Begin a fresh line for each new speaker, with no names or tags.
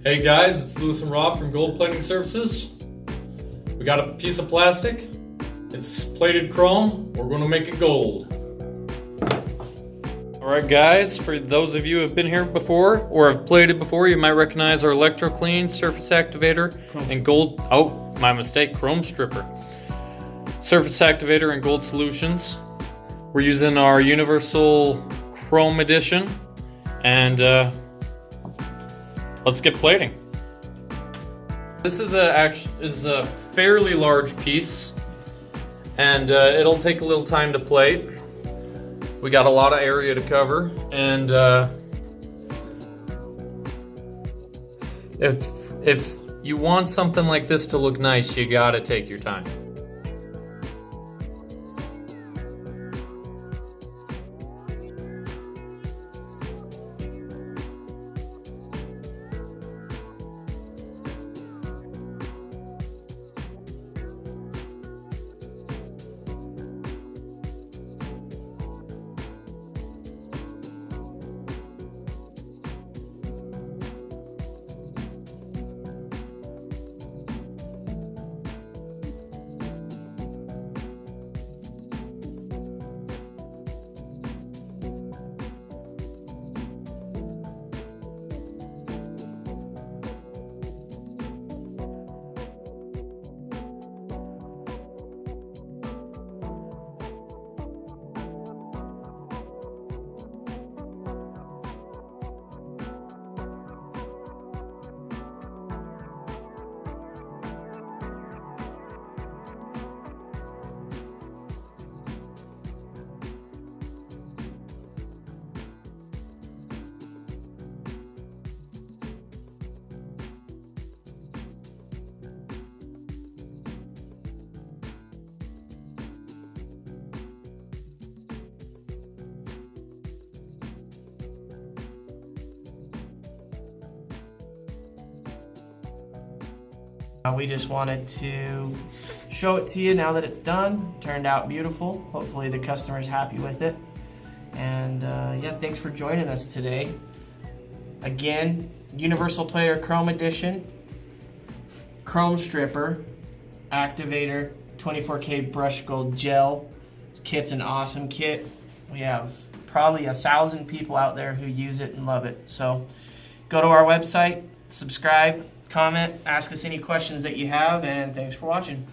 Hey guys, it's Lewis and Rob from Gold Plating Services. We got a piece of plastic. It's plated chrome. We're going to make it gold. Alright guys, for those of you who have been here before or have plated before, you might recognize our Electro-Clean Surface Activator and gold, oh my mistake, Chrome Stripper. Surface Activator and gold solutions. We're using our Universal Chrome Edition, and let's get plating. This is a fairly large piece, and it'll take a little time to plate. We got a lot of area to cover, and if you want something like this to look nice, you gotta take your time.
We just wanted to show it to you now that it's done. Turned out beautiful. Hopefully the customer's happy with it. And yeah, thanks for joining us today. Again, Universal Plater Chrome Edition, Chrome Stripper, Activator, 24K Brushed Gold Gel. This kit's an awesome kit. We have probably 1,000 people out there who use it and love it. So go to our website, subscribe, comment, ask us any questions that you have, and thanks for watching.